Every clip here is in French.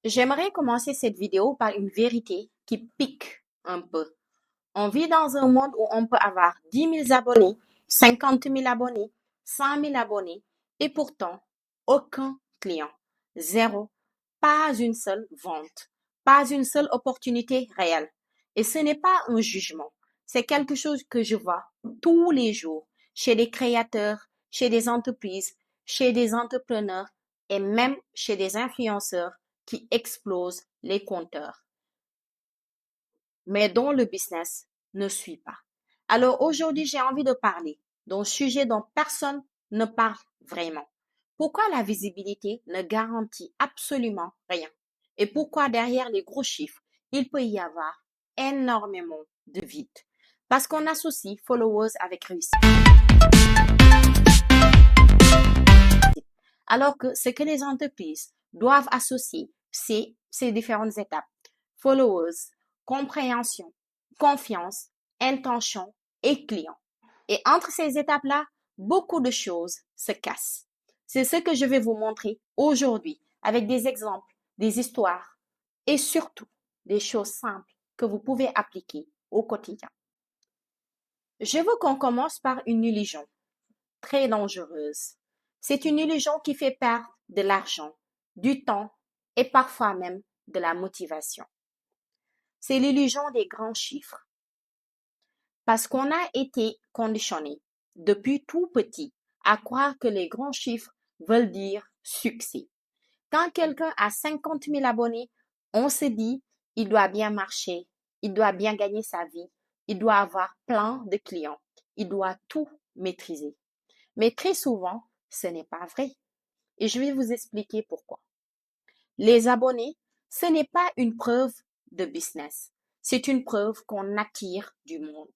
J'aimerais commencer cette vidéo par une vérité qui pique un peu. On vit dans un monde où on peut avoir 10 000 abonnés, 50 000 abonnés, 100 000 abonnés et pourtant aucun client. Zéro. Pas une seule vente. Pas une seule opportunité réelle. Et ce n'est pas un jugement. C'est quelque chose que je vois tous les jours chez des créateurs, chez des entreprises, chez des entrepreneurs et même chez des influenceurs qui explosent les compteurs, mais dont le business ne suit pas. Alors aujourd'hui, j'ai envie de parler d'un sujet dont personne ne parle vraiment. Pourquoi la visibilité ne garantit absolument rien? Et pourquoi derrière les gros chiffres, il peut y avoir énormément de vide? Parce qu'on associe followers avec réussite. Alors que ce que les entreprises doivent associer, c'est ces différentes étapes. Followers, compréhension, confiance, intention et client. Et entre ces étapes-là, beaucoup de choses se cassent. C'est ce que je vais vous montrer aujourd'hui avec des exemples, des histoires et surtout des choses simples que vous pouvez appliquer au quotidien. Je veux qu'on commence par une illusion très dangereuse. C'est une illusion qui fait perdre de l'argent, du temps et parfois même de la motivation. C'est l'illusion des grands chiffres. Parce qu'on a été conditionné depuis tout petit à croire que les grands chiffres veulent dire succès. Quand quelqu'un a 50 000 abonnés, on se dit, il doit bien marcher, il doit bien gagner sa vie, il doit avoir plein de clients, il doit tout maîtriser. Mais très souvent, ce n'est pas vrai. Et je vais vous expliquer pourquoi. Les abonnés, ce n'est pas une preuve de business. C'est une preuve qu'on attire du monde.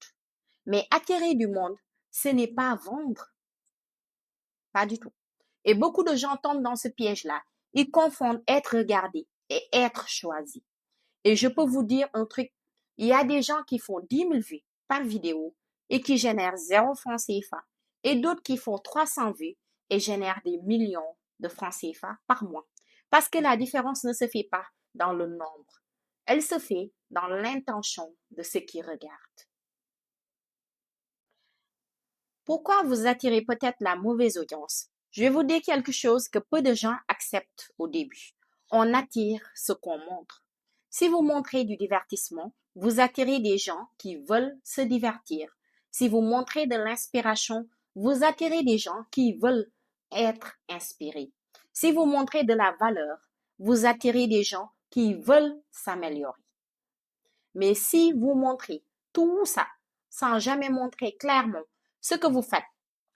Mais attirer du monde, ce n'est pas vendre. Pas du tout. Et beaucoup de gens tombent dans ce piège-là. Ils confondent être regardé et être choisi. Et je peux vous dire un truc. Il y a des gens qui font 10 000 vues par vidéo et qui génèrent 0 francs CFA. Et d'autres qui font 300 vues et génèrent des millions de francs CFA par mois. Parce que la différence ne se fait pas dans le nombre. Elle se fait dans l'intention de ceux qui regardent. Pourquoi vous attirez peut-être la mauvaise audience? Je vais vous dire quelque chose que peu de gens acceptent au début. On attire ce qu'on montre. Si vous montrez du divertissement, vous attirez des gens qui veulent se divertir. Si vous montrez de l'inspiration, vous attirez des gens qui veulent être inspirés. Si vous montrez de la valeur, vous attirez des gens qui veulent s'améliorer. Mais si vous montrez tout ça sans jamais montrer clairement ce que vous faites,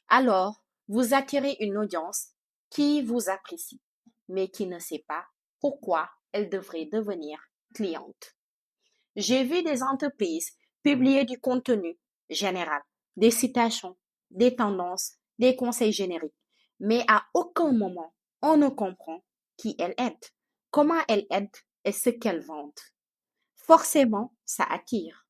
alors vous attirez une audience qui vous apprécie, mais qui ne sait pas pourquoi elle devrait devenir cliente. J'ai vu des entreprises publier du contenu général, des citations, des tendances, des conseils génériques, mais à aucun moment on ne comprend qui elles aident, comment elles aident et ce qu'elles vendent. Forcément, ça attire.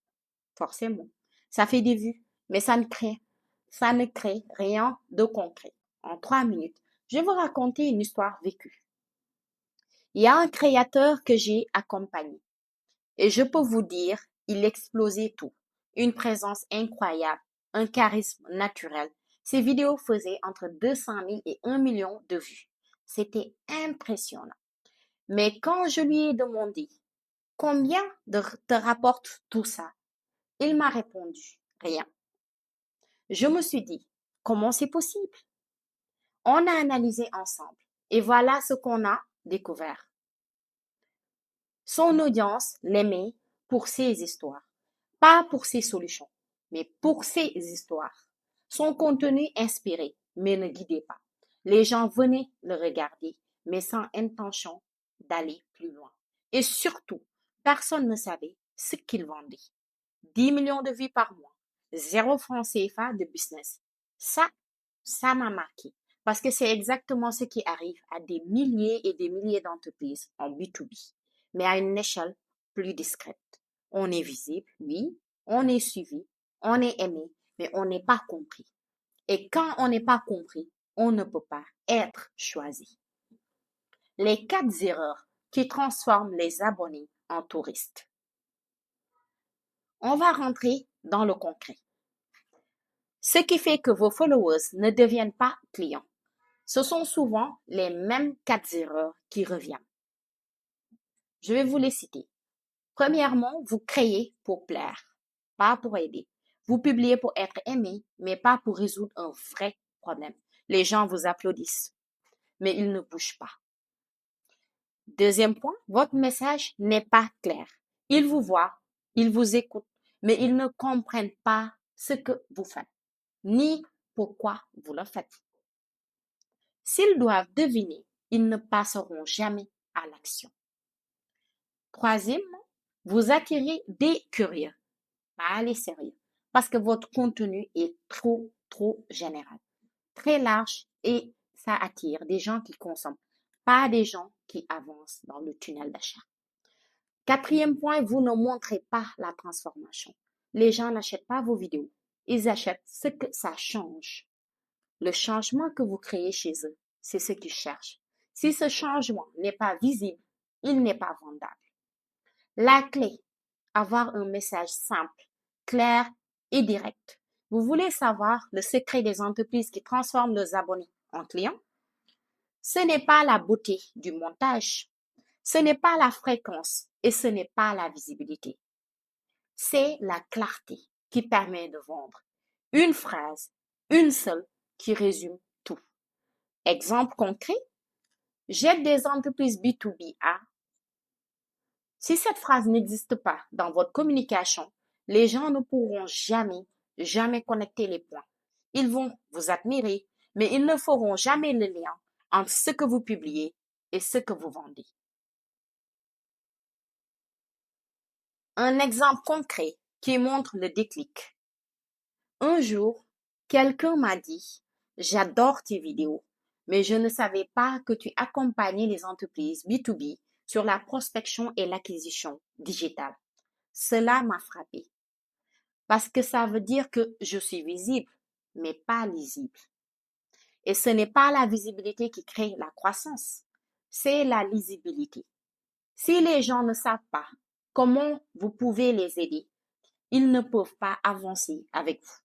Forcément. Ça fait des vues, mais ça ne crée rien de concret. En 3 minutes, je vais vous raconter une histoire vécue. Il y a un créateur que j'ai accompagné et je peux vous dire, il explosait tout. Une présence incroyable, un charisme naturel. Ses vidéos faisaient entre 200 000 et 1 million de vues. C'était impressionnant. Mais quand je lui ai demandé combien te rapporte tout ça, il m'a répondu rien. Je me suis dit, comment c'est possible? On a analysé ensemble et voilà ce qu'on a découvert. Son audience l'aimait pour ses histoires, pas pour ses solutions, mais pour ses histoires. Son contenu inspirait, mais ne guidait pas. Les gens venaient le regarder, mais sans intention d'aller plus loin. Et surtout, personne ne savait ce qu'il vendait. 10 millions de vues par mois, 0 franc CFA de business. Ça m'a marqué. Parce que c'est exactement ce qui arrive à des milliers et des milliers d'entreprises en B2B, mais à une échelle plus discrète. On est visible, oui, on est suivi, on est aimé, mais on n'est pas compris. Et quand on n'est pas compris, on ne peut pas être choisi. Les 4 erreurs qui transforme les abonnés en touristes. On va rentrer dans le concret. Ce qui fait que vos followers ne deviennent pas clients. Ce sont souvent les mêmes 4 erreurs qui reviennent. Je vais vous les citer. Premièrement, vous créez pour plaire, pas pour aider. Vous publiez pour être aimé, mais pas pour résoudre un vrai problème. Les gens vous applaudissent, mais ils ne bougent pas. Deuxième point, votre message n'est pas clair. Ils vous voient, ils vous écoutent, mais ils ne comprennent pas ce que vous faites, ni pourquoi vous le faites. S'ils doivent deviner, ils ne passeront jamais à l'action. Troisièmement, vous attirez des curieux, pas les sérieux, parce que votre contenu est trop général, très large et ça attire des gens qui consomment, pas des gens qui avancent dans le tunnel d'achat. Quatrième point, vous ne montrez pas la transformation. Les gens n'achètent pas vos vidéos, ils achètent ce que ça change. Le changement que vous créez chez eux, c'est ce qu'ils cherchent. Si ce changement n'est pas visible, il n'est pas vendable. La clé, avoir un message simple, clair et direct. Vous voulez savoir le secret des entreprises qui transforment leurs abonnés en clients? Ce n'est pas la beauté du montage, ce n'est pas la fréquence et ce n'est pas la visibilité. C'est la clarté qui permet de vendre. Une phrase, une seule, qui résume tout. Exemple concret, j'aide des entreprises B2B à. Si cette phrase n'existe pas dans votre communication, les gens ne pourront jamais connecter les points. Ils vont vous admirer, mais ils ne feront jamais le lien entre ce que vous publiez et ce que vous vendez. Un exemple concret qui montre le déclic. Un jour, quelqu'un m'a dit, j'adore tes vidéos, mais je ne savais pas que tu accompagnais les entreprises B2B sur la prospection et l'acquisition digitale. Cela m'a frappé parce que ça veut dire que je suis visible, mais pas lisible. Et ce n'est pas la visibilité qui crée la croissance, c'est la lisibilité. Si les gens ne savent pas comment vous pouvez les aider, ils ne peuvent pas avancer avec vous.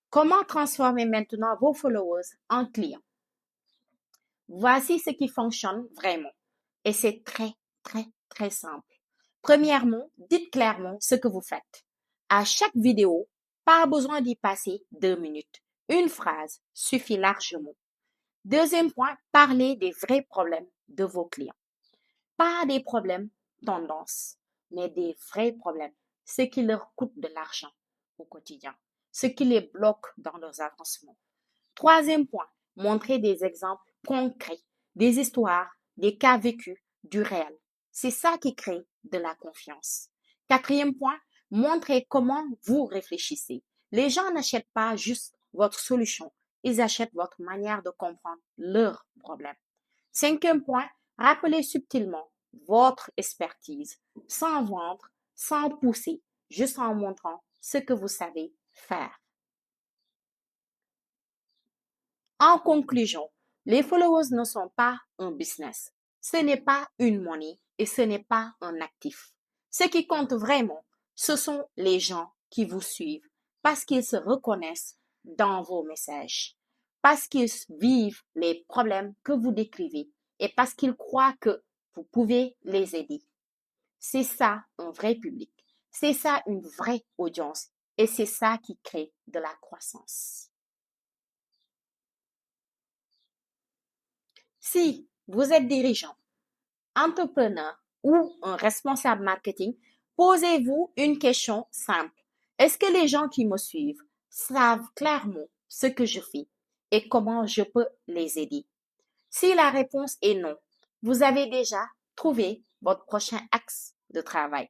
Comment transformer maintenant vos followers en clients? Voici ce qui fonctionne vraiment. Et c'est très simple. Premièrement, dites clairement ce que vous faites. À chaque vidéo, pas besoin d'y passer 2 minutes. Une phrase suffit largement. Deuxième point, parlez des vrais problèmes de vos clients. Pas des problèmes tendance, mais des vrais problèmes. Ce qui leur coûte de l'argent au quotidien. Ce qui les bloque dans leurs avancements. Troisième point, montrez des exemples concrets, des histoires, des cas vécus, du réel. C'est ça qui crée de la confiance. Quatrième point, montrez comment vous réfléchissez. Les gens n'achètent pas juste votre solution, ils achètent votre manière de comprendre leurs problèmes. Cinquième point, rappelez subtilement votre expertise, sans vendre, sans pousser, juste en montrant ce que vous savez faire. En conclusion, les followers ne sont pas un business. Ce n'est pas une monnaie et ce n'est pas un actif. Ce qui compte vraiment, ce sont les gens qui vous suivent parce qu'ils se reconnaissent dans vos messages, parce qu'ils vivent les problèmes que vous décrivez et parce qu'ils croient que vous pouvez les aider. C'est ça un vrai public. C'est ça une vraie audience et c'est ça qui crée de la croissance. Si vous êtes dirigeant, entrepreneur ou un responsable marketing, posez-vous une question simple. Est-ce que les gens qui me suivent savent clairement ce que je fais et comment je peux les aider? Si la réponse est non, vous avez déjà trouvé votre prochain axe de travail.